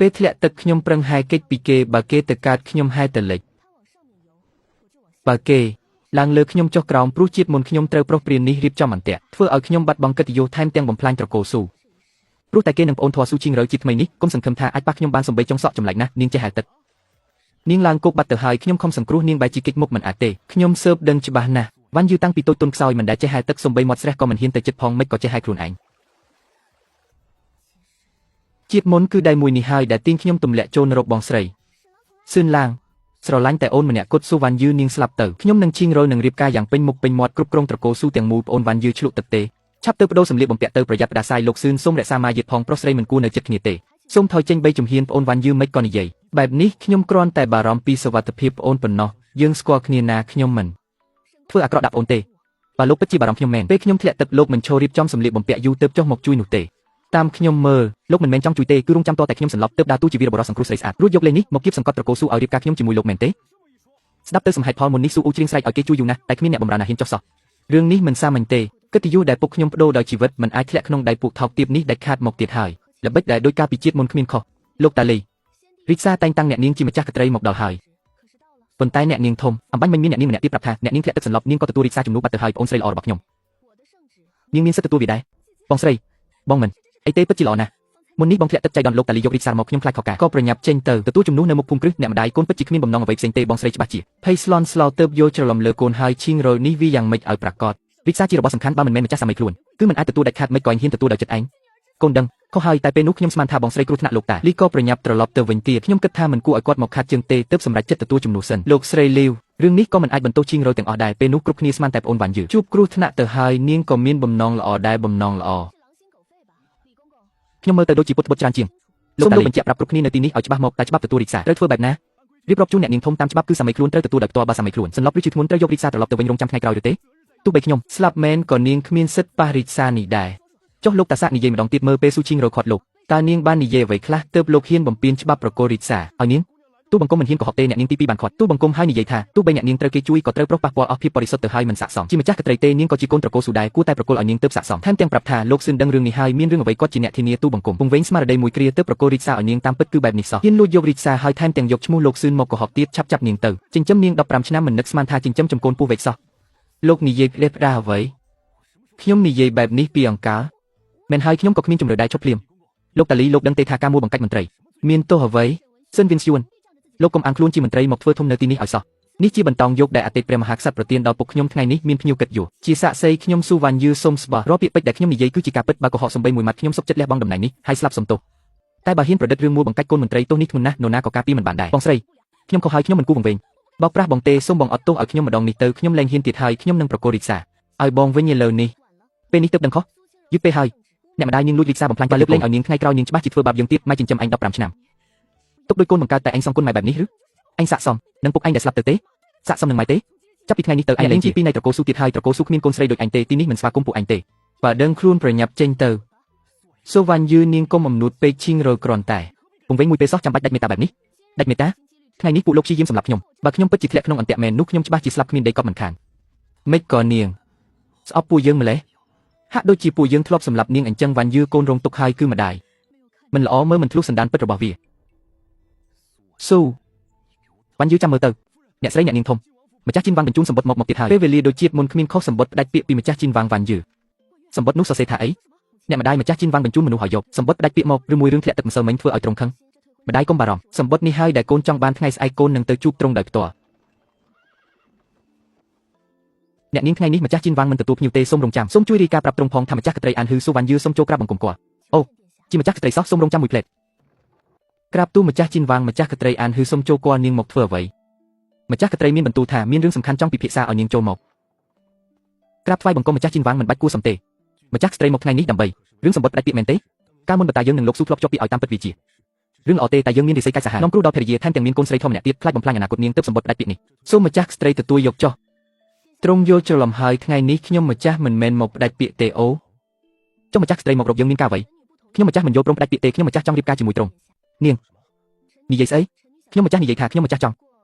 ពេលធ្លាក់ទឹកខ្ញុំប្រឹងហែកិច្ចពីគេបើគេទៅកើតខ្ញុំហែទៅលិចបើគេឡើងលើខ្ញុំចុះក្រោមព្រោះជាតិមុនខ្ញុំត្រូវប្រុសព្រាននេះរៀបចំអន្ទាក់ធ្វើឲ្យខ្ញុំបាត់បង់កិត្តិយសថែមទាំងបំផ្លាញត្រកូលស៊ូព្រោះតែគេនឹងប្អូនធွာស៊ូជីងរៅជាថ្មីនេះគុំសង្ឃឹមថាអាចប៉ះខ្ញុំបានសំបីចុងសក់ចម្លែកណាស់នាងចេះហែទឹកនាងឡើងគោកបាត់ទៅហើយខ្ញុំខំសង្គ្រោះនាងបែរជាកិច្ចមុខមិនអាចទេខ្ញុំស៊ើបដឹងច្បាស់ណាស់វ៉ាន់យឺតាំងពីតូចទុនខ្សោយមិនដែលចេះហែទឹកសំបីមាត់ស្រះក៏មិនហ៊ានទៅចិត្តផងមិនក៏ចេះហែខ្លួនឯងជាតិមុនគឺដៃមួយនេះហើយដែលទាញខ្ញុំទម្លាក់ចូលនរកបងស្រីសឿនឡាងស្រឡាញ់តែអូនម្នាក់គត់ស៊ូវ៉ាន់យឺនាងស្លាប់ទៅខ្ញុំនឹងឈីងរលនឹងរៀបការយ៉ាងពេញមុខពេញមាត់គ្រប់គ្រងត្រកូលស៊ូទាំងមូលប្អូនវ៉ាន់យឺឆ្លក់ទឹកទេឆាប់ទៅបដូរសម្លៀកបំពាក់ទៅប្រយ័ត្នផ្ដាសាយលោកសឿនសូមរក្សាម៉ាយាទផងប្រុសស្រីមិនគួរនៅចិត្តគ្នាទេសូមថយចេញ3ជំហានប្អូនវ៉ាន់យឺមិនក៏និយាយបែបនេះខ្ញុំគ្រាន់តែបារម្ភពីសុវត្ថិភាពប្អូនប៉ុណ្ណោះយើងស្គាល់គ្នាណាខ្ញុំមិនធ្វើអាក្រក់ដាក់ប្អូនទេបើលោកពិតជាបារម្ភខ្ញុំមែនពេលខ្ញុំធ្លាក់ទឹកលោកមិនឈររៀបចំសម្លៀកបំពាក់យូរទៅចុះមកជួយនោះទេតាមខ្ញុំមើលលោកមិនមែនចង់ជួយទេគឺរងចាំតតែខ្ញុំសន្លប់ទៅដើរតួជាវីរបុរសសង្គ្រោះស្រីស្អាតរួចយកលេងនេះមកគៀបសង្កត់ត្រកូលស៊ូឲ្យរៀបការខ្ញុំជាមួយលោកមែនទេស្ដាប់ទៅសំហេតុផលមុននេះស៊ូអ៊ូជ្រៀងស្រែកឲ្យគេជួយយូរណាស់តែគ្មានអ្នកបម្រើណាហ៊ានចុះសោះរឿងនេះមិនសាមញ្ញទេកិត្តិយសដែលពុកខ្ញុំបដូរដោយជីវិតមិនអាចធ្លាក់ក្នុងដៃពួកថោកទាបនេះដាច់ខាតមកទៀតហើយល្បិចដែលដោយការពីជាតិមុនគ្មានខុសលោកតាលីរីកសាតែងតាំងអ្នកនាងជាម្ចាស់កត្រីមកដល់ហើយប៉ុន្តែអ្នកនាងធំអំបញ្ញមិនមានអ្នកនាងម្នាក់ទៀតប្រាប់ថាអ្នកនាងធ្លាក់ទឹកសន្លប់នាងក៏ទទួលរីកសាជំនួសបាត់ទៅហើយប្អូនស្រីល្អរបស់ខ្ញុំនាងមានសិទ្ធិទទួលវាដែរបងស្រីបងមិនអីទេពិតជាល្អណាស់មុននេះបងធ្លាក់ទឹកចៃដន្យលោកតាលីយករីកសារមកខ្ញុំខ្លាចខកការក៏ប្រញាប់ចេញទៅទទួលជំនួសនៅមុខភូមិគ្រឹះអ្នកម្ដាយកូនពិតជាគ្មានបំណងអ្វីផ្សេងទេបងស្រីច្បាស់ជាភ័យស្លន់ស្លោទៅយល់ច្រឡំលើកូនហើយឈីងរលនេះវាយ៉ាងម៉េចឲ្យប្រាកដរីកសារជារបស់សំខាន់បើមិនមែនម្ចាស់សាមីខ្លួនគឺមិនអាចទទួលដាច់ខាតមិនក៏ហ៊ានទទួលដោយចិត្តឯងកូនដឹងខុសហើយតែពេលនោះខ្ញុំស្មានថាបងស្រីគ្រោះថ្នាក់លោកតាលីក៏ប្រញាប់ត្រឡប់ទៅវិញទៀតខ្ញុំគិតថាមិនគួរឲ្យគាត់មកខាត់ជើងទេទើបសម្រេចចិត្តទទួលជំនួសសិនលោកស្រីលីវរឿងនេះក៏មិនអាចបន្ទោសឈីងរលទាំងអស់ដែរពេលនោះគ្រប់គ្នាស្មានតែប្អូនវ៉ាន់យឺជួបគ្រោះថ្នាក់ទៅហើយនាងក៏មានបំណងល្អដែរបំណងល្អខ្ញុំមើលទៅដូចជាពុតច្រើនជាងលោកតាលីបញ្ជាក់ប្រាប់គ្រប់គ្នានៅទីនេះឲ្យច្បាស់មកតែច្បាប់ទទួលរីកសារត្រូវធ្វើបែបណារៀបរាប់ជូនអ្នកនាងធំតាមច្បាប់គឺសាមីខ្លួនត្រូវទទួលដោយផ្ទាល់បើសាមីខ្លួនសន្លប់ឬជាធ្ងន់ត្រូវយករីកសារត្រឡប់ទៅវិញរងចាំថ្ងៃក្រោយឬទេទោះបីខ្ញុំស្លាប់មែនក៏នាងគ្មានសិទ្ធិប៉ះរីកសារនេះដែរចុះលោកតាសាក់និយាយម្ដងទៀតមើលពេលស៊ូឈីងរលខាត់លោកតើនាងបាននិយាយអ្វីខ្លះទើបលោកហ៊ានបំពេញច្បាប់ប្រកល់រីកសារឲ្យនាងទូបង្គំមិនហ៊ានកុហកទេអ្នកនាងទី2បានខាត់ទូបង្គំហើយនិយាយថាទោះបីអ្នកនាងត្រូវគេជួយក៏ត្រូវប្រុសប៉ះពាល់អស់ភាពបរិសុទ្ធទៅហើយមិនស័ក្តិសមជាម្ចាស់កត្រីទេនាងក៏ជាកូនត្រកូលស៊ូដែរគួរតែប្រកល់ឲ្យនាងទើបស័ក្តិសមថែមទាំងប្រាប់ថាលោកស៊ឿនដឹងរឿងនេះហើយមានរឿងអ្វីគាត់ជាអ្នកធានាទូបង្គំពងវែងស្មារតីមួយគ្រាទើបប្រកល់រីកសារឲ្យនាងតាមពិតគឺបែបនេះសោះហ៊ានលួចយករីកសារហើយថែមទាំងយកឈ្មោះលោកស៊ឿនមកកុហកទៀតឆាប់ចាប់នាងទៅចិញ្ចឹមនាង15ឆ្នាំមិននឹកស្មានថាចិញ្ចឹមចំកូនពស់វែកសោះលោកនិយាយផ្លេសផ្ដាសអ្វីខ្ញុំនិយាយបែបនេះពីអង្ការមែនហើយខ្ញុំក៏គ្មានជំរឿដែរឈប់ភ្លាមលោកតាលីលោកដឹងទេថាការមួលបង្កាច់មន្ត្រីមានទោសអ្វីស៊ិនវិនស៊ួនលោកកុំអាំងខ្លួនជាមន្ត្រីមកធ្វើធំនៅទីនេះឲ្យសោះនេះជាបន្តយកដែលអតីតព្រះមហាក្សត្រប្រទានដល់ពុកខ្ញុំថ្ងៃនេះមានភ្ញៀវកិត្តិយសជាសាក្សីខ្ញុំស៊ូវ៉ាន់យឺសូមស្បោះរាល់ពាក្យពេចន៍ដែលខ្ញុំនិយាយគឺជាការពិតបើកុហកសំបីមួយម៉ាត់ខ្ញុំសុខចិត្តលះបង់តំណែងនេះហើយស្លាប់សំទោសតែបើហ៊ានប្រឌិតរឿងមួលបង្កាច់កូនមន្ត្រីទោសនេះធ្ងន់ណាស់នរណាក៏ការពារមិនបានដែរបងស្រីខ្ញុំខុសហើយខ្ញុំមិនគួរវង្វេងបោកប្រាស់បងទេសូមបងអត់ទោសឲ្យខ្ញុំម្ដងនេះទៅខ្ញុំលែងហ៊ានទៀតហើយខ្ញុំនឹងប្រកល់រីកសារឲ្យបងវិញឥឡូវនេះពេលនេះទើបដឹងខុសយឺតពេលហើយអ្នកម្ដាយនាងលួចរីកសារបំផ្លាញបើលើកលែងឲ្យនាងថ្ងៃក្រោយនាងច្បាស់ជាធ្វើបាបយើងទៀតម៉ែចិញ្ចឹមឯង15ឆ្នាំទុកដោយកូនបង្កើតតែឯងសងគុណម៉ែបែបនេះឬឯងស័ក្តិសមនឹងពុកឯងដែលស្លាប់ទៅទេស័ក្តិសមនឹងម៉ែទេចាប់ពីថ្ងៃនេះទៅឯងលែងជាពីនៃត្រកូលស៊ូទៀតហើយត្រកូលស៊ូគ្មានកូនស្រីដូចឯងទេទីនេះមិនស្វាគមន៍ពួកឯងទេបើដឹងខ្លួនប្រញាប់ចេញទៅសូវ៉ាន់យឺនាងកុំអំនួតពេកឈីងរលគ្រាន់តែពងវែងមួយពេលសោះចាំបាច់ដាច់មេត្តាបែបនេះដាច់មេត្តាថ្ងៃនេះពួកលោកព្យាយាមសម្លាប់ខ្ញុំបើខ្ញុំពិតជាធ្លាក់ក្នុងអន្ទាក់មែននោះខ្ញុំច្បាស់ជាស្លាប់គ្មានដីកប់មិនខានមិនក៏នាងស្អប់ពួកយើងម្លេះហាក់ដូចជាពួកយើងធ្លាប់សម្លាប់នាងអញ្ចឹងវ៉ាន់យឺកូនរងទុកហើយគឺម្ដាយមិនល្អមើលមិនធ្លុះសន្តានពិតរបស់វាស៊ូវ៉ាន់យឺចាំមើលទៅអ្នកស្រីអ្នកនាងធំម្ចាស់ជីនវ៉ាងបញ្ជូនសម្បត្តិមកទៀតហើយពេលវេលាដូចជាតិមុនគ្មានខុសសម្បត្តិផ្ដាច់ពាក្យពីម្ចាស់ជីនវ៉ាងវ៉ាន់យឺសម្បត្តិនោះសរសេរថាអីអ្នកម្ដាយម្ចាស់ជីនវ៉ាងបញ្ជូនមនុស្សឲ្យយកសម្បត្តិផ្ដាច់ពាក្យមកឬមួយរឿងធ្លាក់ទឹកម្សិលមិញធ្វើឲ្យត្រង់ខឹងម្ដាយកុំបារម្ភសម្បត្តិនេះហើយដែលកូនចង់បានថ្ងៃស្អែកកូននឹងទៅជួបត្រង់ដោយផ្ទាល់អ្នកនាងថ្ងៃនេះម្ចាស់ជីនវ៉ាងមិនទទួលភ្ញៀវទេសូមរងចាំសូមជួយរាយការណ៍ប្រាប់ត្រង់ផងថាម្ចាស់កត្រីអានហ៊ឺស៊ូវ៉ាន់យឺសូមចូលក្រាបបង្គំគាត់អូជាម្ចាស់កត្រីសោះសូមរងចាំមួយផ្លេតក្រាបទូម្ចាស់ជីនវ៉ាងម្ចាស់កត្រីអានហ៊ឺសូមចូលគាល់នាងមកធ្វើអ្វីម្ចាស់កត្រីមានបន្ទូលថាមានរឿងសំខាន់ចង់ពិភាក្សាឲ្យនាងចូលមកក្រាបថ្វាយបង្គំម្ចាស់ជីនវ៉ាងមិនបាច់គួរសំទេម្ចាស់ស្ត្រីមកថ្ងៃនេះដើម្បីរឿងសម្បត្តិផ្ដាច់ពាក្យមែនទេកាលមុនបតាយើងនឹងលោកស៊ូធ្លាប់ជាប់ពាក្យឲ្យតាមពិតវាជារឿងល្អទេតែយើងមានរិស័យកាច់សាហាវនាំគ្រូដល់ភរិយាថែមទាំងមានកូនស្រីធំម្នាក់ទៀតខ្លាចបំផ្លាញអនាគតនាងទើបសម្បត្តិផ្ដាច់ពាក្យនេះសូមម្ចាស់ស្ត្រីទទួលយកចុះទ្រង់យល់ច្រឡំហើយថ្ងៃនេះខ្ញុំម្ចាស់មិនមែនមកផ្ដាច់ពាក្យទេអូចុះម្ចាស់ស្ត្រីមករកយើងមានការអ្វីខ្ញុំម្ចាស់មិនយល់ព្រមផ្ដាច់ពាក្យទេខ្ញុំម្ចាស់ចង់រៀបការជាមួយទ្រង់នាងនិយាយស្អីខ្ញុំម្ចាស់និយាយថាខ្ញុំម្ចាស់ចង់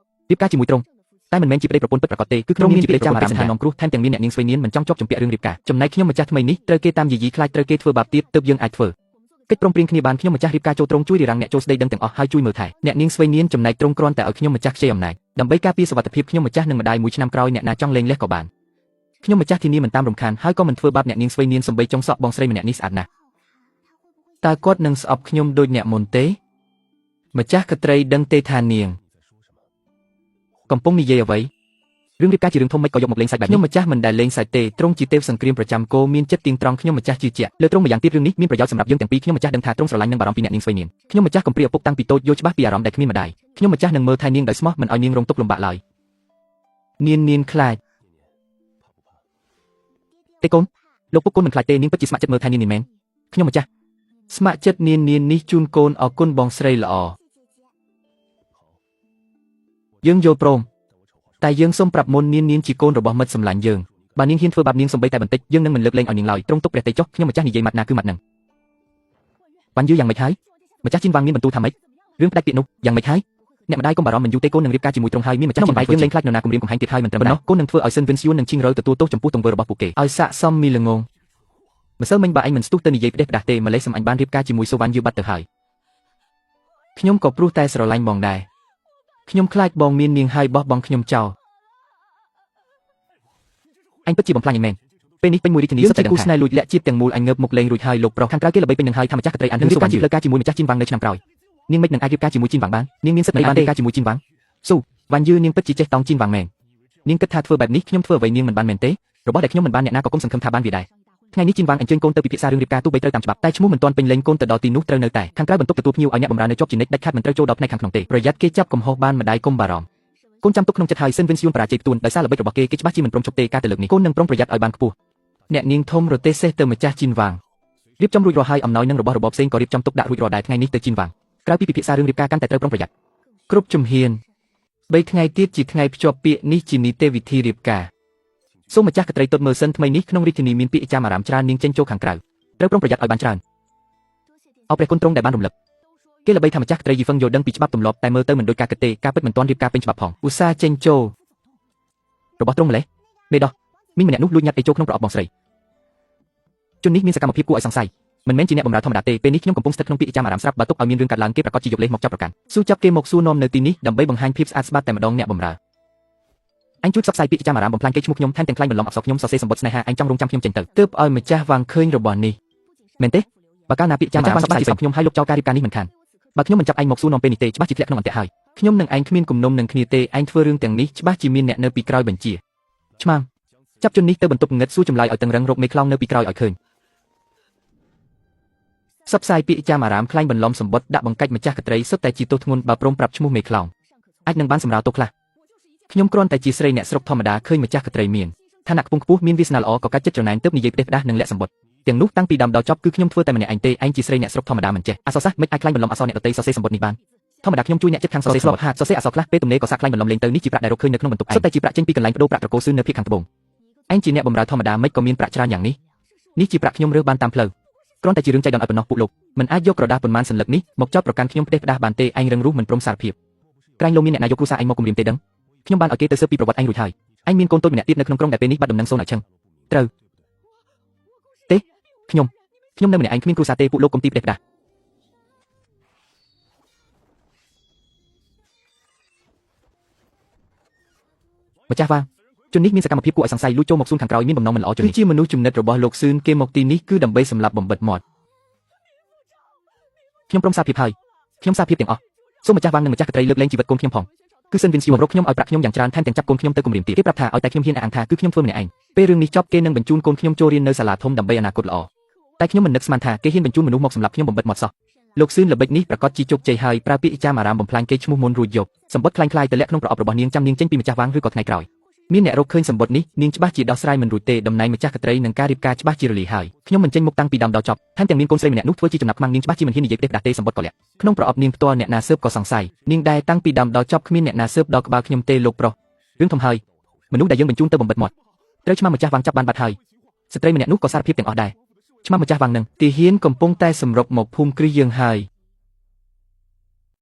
រៀបការជាមួយទ្រង់តែមិនមែនជាប្តីប្រពន្ធពិតប្រាកដទេគឺក្នុងនាមជាព្រះចាំអារាមថានាំគ្រោះថែមទាំងមានអ្នកនាងស្រីនាងមិនចង់ជាប់ជំពាក់រឿងរៀបការចំណែកខ្ញុំម្ចាស់ថ្មីនេះត្រូវគេតាមយាយីខ្លាចត្រូវគេធ្វើបាបទៀតទើបយើងអាចធ្វើ កិច្ចព្រមព្រៀងគ្នាបានខ្ញុំម្ចាស់រៀបការចូលត្រង់ជួយរារាំងអ្នកចូលស្ដីដឹងទាំងអស់ហើយជួយមើលថែអ្នកនាងស្វ័យនានចំណែកត្រង់គ្រាន់តែឲ្យខ្ញុំម្ចាស់ខ្ចីអំណាចដើម្បីការពារសុវត្ថិភាពខ្ញុំម្ចាស់និងម្ដាយមួយឆ្នាំក្រោយអ្នកណាចង់លេងលះក៏បានខ្ញុំម្ចាស់ធានាមិនតាមរំខានហើយក៏មិនធ្វើបាបអ្នកនាងស្វ័យនានសំបីចុងសក់បងស្រីម្នាក់នេះស្អាតណាស់តើគាត់នឹងស្អប់ខ្ញុំដូចអ្នកមុនទេម្ចាស់ក្ត្រីដឹងទេថានាងកំពុងនិយាយអ្វីរឿងរៀបការជារឿងធំមិនក៏យកមកលេងសាច់បែបនេះខ្ញុំម្ចាស់មិនដែលលេងសាច់ទេត្រង់ជាទេវសង្គ្រាមប្រចាំគោមានចិត្តទៀងត្រង់ខ្ញុំម្ចាស់ជឿជាក់លើត្រង់ម្យ៉ាងទៀតរឿងនេះមានប្រយោជន៍សម្រាប់យើងទាំងពីរខ្ញុំម្ចាស់ដឹងថាត្រង់ស្រឡាញ់និងបារម្ភពីអ្នកនាងស្វ័យនានខ្ញុំម្ចាស់កំព្រាឪពុកតាំងពីតូចយល់ច្បាស់ពីអារម្មណ៍ដែលគ្មានម្ដាយខ្ញុំម្ចាស់នឹងមើលថែនាងដោយស្មោះមិនឲ្យនាងរងទុក្ខលំបាកឡើយនាងខ្លាចទេកូនលោកពុកកូនមិនខ្លាចទេនាងពិតជាស្ម័គ្រចិត្តមើលថែនាងមែនខ្ញុំម្ចាស់ស្ម័គ្រចិត្តនាងនេះជូនកូនអរគុណបងស្រីល្អយើងយល់ព្រមតែយើងសូមប្រាប់មុននាងជាកូនរបស់មិត្តសម្លាញ់យើងបើនាងហ៊ានធ្វើបាបនាងសំបីតែបន្តិចយើងនឹងមិនលើកលែងឲ្យនាងឡើយត្រង់ទុកព្រះទេចុះខ្ញុំម្ចាស់និយាយម៉ាត់ណាគឺម៉ាត់ហ្នឹងបានយូរយ៉ាងម៉េចហើយម្ចាស់ជីនវាងមានបន្ទូថាម៉េចរឿងផ្ដាច់ពាក្យនោះយ៉ាងម៉េចហើយអ្នកម្ដាយកុំបារម្ភមិនយូរទេកូននឹងរៀបការជាមួយត្រង់ហើយមានម្ចាស់ជីនវាងយើងលែងខ្លាចនរណាគំរាមកំហែងទៀតហើយមិនត្រឹមនោះកូននឹងធ្វើឲ្យសិនវិនស្យួននិងឈីងរ៉ូទទួលទោសចំពោះទង្វើរបស់ពួកគេឲ្យស័កសមមីលងងម្សិលមិញបើឯងមិនស្ទុះទៅនិយាយផ្ដេសផ្ដាស់ទេម្លេះសំអញបានរៀបការជាមួយសូវ៉ាន់យឺបាត់ទៅហើយខ្ញុំក៏ព្រោះតែស្រឡាញ់បងដែរខ្ញុំខ្លាចបងមាននាងហើយបោះបង់ខ្ញុំចោលអញពិតជាបំផ្លាញឯងមែនពេលនេះពេញមួយរាជធានីសុទ្ធតែគូស្នេហ៍លួចលាក់ជាតិទាំងមូលអញងើបមុខលេងរួចហើយលោកប្រុសខាងក្រៅគេល្បីពេញនឹងហើយថាម្ចាស់ក្ត្រីអាននឹងរៀបការជាផ្លូវការជាមួយម្ចាស់ជីនវាងនៅឆ្នាំក្រោយនាងមិននឹងអាចរៀបការជាមួយជីនវាងបាននាងមានសិទ្ធិអីបានរៀបការជាមួយជីនវាងស៊ូវ៉ាន់យឺនាងពិតជាចេះតង់ជីនវាងមែននាងគិតថាធ្វើបែបនេះខ្ញុំធ្វើអ្វីនាងមិនបានមែនទេរបស់ដែលខ្ញុំមិនបានអ្នកណាក៏គុំសង្ឃឹមថាបានវាដែរថ្ងៃនេះជីនវាងអញ្ជើញកូនទៅពិភាក្សារឿងរៀបការទោះបីត្រូវតាមច្បាប់តែឈ្មោះមិនទាន់ពេញលេញកូនទៅដល់ទីនោះត្រូវនៅតែខាងក្រៅបន្ទប់ទទួលភ្ញៀវឲ្យអ្នកបម្រើនៅជាប់ជានិច្ចដាច់ខាតមិនត្រូវចូលដល់ផ្នែកខាងក្នុងទេប្រយ័ត្នគេចាប់កំហុសបានម្ដាយកុំបារម្ភកូនចាំទុកក្នុងចិត្តហើយសិនវិនស្យួនបរាជ័យផ្ទួនដោយសារល្បិចរបស់គេច្បាស់ជាមិនព្រមជប់ទេការទៅលើកនេះកូននឹងប្រុងប្រយ័ត្នឲ្យបានខ្ពស់អ្នកនាងធំរទេះសេះទៅម្ចាស់ជីនវាងរៀបចំរួចរាល់ហើយអំណោយនឹងរបស់របរផ្សេងក៏រៀបចំទុកដាក់រួចរាល់ដែរថ្ងៃនេះទៅជីនវាងក្រៅពីពិភាក្សារឿងរៀបការកាន់តែត្រូវប្រុងប្រយ័ត្នគ្រប់ជំហាន3ថ្ងៃទៀតជាថ្ងៃភ្ជាប់ពាក្យនេះជានីតិវិធីរៀបការសូមម្ចាស់ក្ត្រីទតមើលសិនថ្មីនេះក្នុងរាជធានីមានពាក្យចាំអារាមច្រើននាងចេញចូលខាងក្រៅត្រូវប្រុងប្រយ័ត្នឲ្យបានច្រើនអរព្រះគុណទ្រង់ដែលបានរំលឹកគេល្បីថាម្ចាស់ក្ត្រីយីហ្វឹងយល់ដឹងពីច្បាប់ទម្លាប់តែមើលទៅមិនដូចការគិតទេការពិតមិនទាន់រៀបការពេញច្បាប់ផងឧស្សាហ៍ចេញចូលរបស់ទ្រង់ម្លេះមេដោះមីងម្នាក់នោះលួចញ៉ាត់អីចូលក្នុងប្រអប់បងស្រីជននេះមានសកម្មភាពគួរឲ្យសង្ស័យមិនមែនជាអ្នកបម្រើធម្មតាទេពេលនេះខ្ញុំកំពុងស្ថិតក្នុងពាក្យចាំអារាមស្រាប់បើទុកឲ្យមានរឿងកាត់ឡើងគេប្រកាសជាយកលេសមកចាប់ប្រកាន់ស៊ូចាប់គេមកសួរនាំនៅទីនេះដើម្បីបង្ហាញភាពស្អាតស្បាតតែម្ដងអ្នកបម្រើអញជួយផ្សព្វផ្សាយពាក្យចាំអារាមបំផ្លាញគេឈ្មោះខ្ញុំថែមទាំងខ្លាញ់បន្លំអក្សរខ្ញុំសរសេរសម្បត្តិស្នេហាអញចង់រងចាំខ្ញុំចេញទៅទើបឲ្យម្ចាស់វាងឃើញរបស់នេះមែនទេបើកាលណាពាក្យចាំអារាមផ្សព្វផ្សាយខ្ញុំឲ្យលុបចោលការរៀបការនេះមិនខានបើខ្ញុំមិនចាប់ឯងមកសួរនាំពេលនេះទេច្បាស់ជាធ្លាក់ក្នុងអន្ទាក់ហើយខ្ញុំនឹងឯងគ្មានគំនុំនឹងគ្នាទេឯងធ្វើរឿងទាំងនេះច្បាស់ជាមានអ្នកនៅពីក្រោយបញ្ជាឆ្មាំចាប់ជននេះទៅបន្ទប់ងឹតសួរចម្លើយឲ្យតឹងរឹងរកមេខ្លោងនៅពីក្រោយឲ្យឃើញផ្សព្វផ្សាយពាក្យចាំអារាមខ្លាញ់បន្លំសម្បត្តិដាក់បង្កាច់ម្ចាស់ក្ត្រីសុទ្ធតែជាទោសធ្ងន់បើព្រមប្រាប់ឈ្មោះមេខ្លោងអាចនឹងបានសម្រាលទោសខ្លះខ្ញុំគ្រាន់តែជាស្រីអ្នកស្រុកធម្មតាឃើញម្ចាស់ក្ត្រីមានឋានៈខ្ពង់ខ្ពស់មានវាសនាល្អក៏កាច់ចិត្តច្រណែនទើបនិយាយផ្ដេសផ្ដាស់នឹងលាក់សម្បត្តិទាំងនោះតាំងពីដើមដល់ចប់គឺខ្ញុំធ្វើតែម្នាក់ឯងទេឯងជាស្រីអ្នកស្រុកធម្មតាមិនចេះអក្សរសាស្ត្រមិនអាចខ្លាញ់បន្លំអក្សរអ្នកដទៃសរសេរសម្បត្តិនេះបានធម្មតាខ្ញុំជួយអ្នកចិត្តខាងសរសេរស្លបហាត់សរសេរអក្សរខ្លះពេលទំនេរក៏សាក់ខ្លាញ់បន្លំលេងទៅនេះជាប្រាក់ដែលរកឃើញនៅក្នុងបន្ទប់ឯងសុទ្ធតែជាប្រាក់ចេញពីកន្លែងបដូរប្រាក់ត្រកូលស៊ឺនៅភូមិខាងត្បូងឯងជាអ្នកបម្រើធម្មតាមិនក៏មានប្រាក់ច្រើនយ៉ាងនេះនេះជាប្រាក់ខ្ញុំរើសបានតាមផ្លូវគ្រាន់តែជារឿងចៃដន្យឲ្យប៉ុណ្ណោះពួកលោកមិនអាចយកក្រដាសប៉ុន្មានសន្លឹកនេះមកចោទប្រកាន់ខ្ញុំផ្ដេសផ្ដាស់បានទេឯងរឹងរូសមិនព្រមសារភាពក្រែងលោកមានអ្នកណាយកគ្រួសារឯងមកគំរាមទេដឹងខ្ញុំបានឲ្យគេទៅស៊ើបពីប្រវត្តិឯងរួចហើយឯងមានកូនតូចម្នាក់ទៀតនៅក្នុងក្រុងដែលពេលនេះបាត់ដំណឹងសូនឲ្យឈឹងត្រូវទេខ្ញុំនៅម្នាក់ឯងគ្មានគ្រួសារទេពួកលោកកុំទីផ្ដេសផ្ដាស់ម្ចាស់វាងជននេះមានសកម្មភាពគួរឲ្យសង្ស័យលួចចូលមកសួនខាងក្រោយមានបំណងមិនល្អជននេះគឺជាមនុស្សចំណិតរបស់លោកស៊ឿនគេមកទីនេះគឺដើម្បីសម្លាប់បំបិតមាត់ខ្ញុំព្រមសារភាពហើយខ្ញុំសារភាពទាំងអស់សូមម្ចាស់វាងនិងម្ចាស់ក្ត្រីលើកលែងជីវិតកូនខ្ញុំផងគឺសិនវិនស៊ីវរកខ្ញុំឲ្យប្រាក់ខ្ញុំយ៉ាងច្រើនថែមទាំងចាប់កូនខ្ញុំទៅគំរាមទៀតគេប្រាប់ថាឲ្យតែខ្ញុំហ៊ានអះអាងថាគឺខ្ញុំធ្វើម្នាក់ឯងពេលរឿងនេះចប់គេនឹងបញ្ជូនកូនខ្ញុំចូលរៀននៅសាលាធំដើម្បីអនាគតល្អតែខ្ញុំមិននឹកស្មានថាគេហ៊ានបញ្ជូនមនុស្សមកសម្លាប់ខ្ញុំបំបិតមាត់សោះលោកស៊ឿនល្បិចនេះប្រកាសជាជោគជ័យហើយប្រើពាក្យចាំអារាមបំផ្លាញគេឈ្មោះមុនរួចយកសម្បត្តិคล้ายៗទៅលាក់ក្នុងប្រអប់របស់នាងចាំនាងចេញពីម្ចាស់វាងឬក៏ថ្ងៃក្រោយមានអ្នករកឃើញសម្បត្តិនេះនាងច្បាស់ជាដោះស្រាយមិនរួចទេតំណែងម្ចាស់ក្ត្រីនឹងការរៀបការច្បាស់ជារលាយហើយខ្ញុំមិនចេញមុខតាំងពីដើមដល់ចប់ថែមទាំងមានកូនស្រីម្នាក់នោះធ្វើជាចំណាប់ខ្មាំងនាងច្បាស់ជាមិនហ៊ាននិយាយផ្ដេសផ្ដាស់ទេសម្បត្តិក៏លាក់ក្នុងប្រអប់នាងផ្ទាល់អ្នកណាស៊ើបក៏សង្ស័យនាងដែរតាំងពីដើមដល់ចប់គ្មានអ្នកណាស៊ើបដល់ក្បាលខ្ញុំទេលោកប្រុសរឿងធំហើយមនុស្សដែលយើងបញ្ជូនទៅបំបិតមាត់ត្រូវឆ្មាំម្ចាស់វាងចាប់បានបាត់ហើយស្ត្រីម្នាក់នោះក៏សារភាពទាំងអស់ដែរឆ្មាំម្ចាស់វាងនឹងទាហានកំពុងតែសម្រុកមកភូមិគ្រឹះយើងហើយ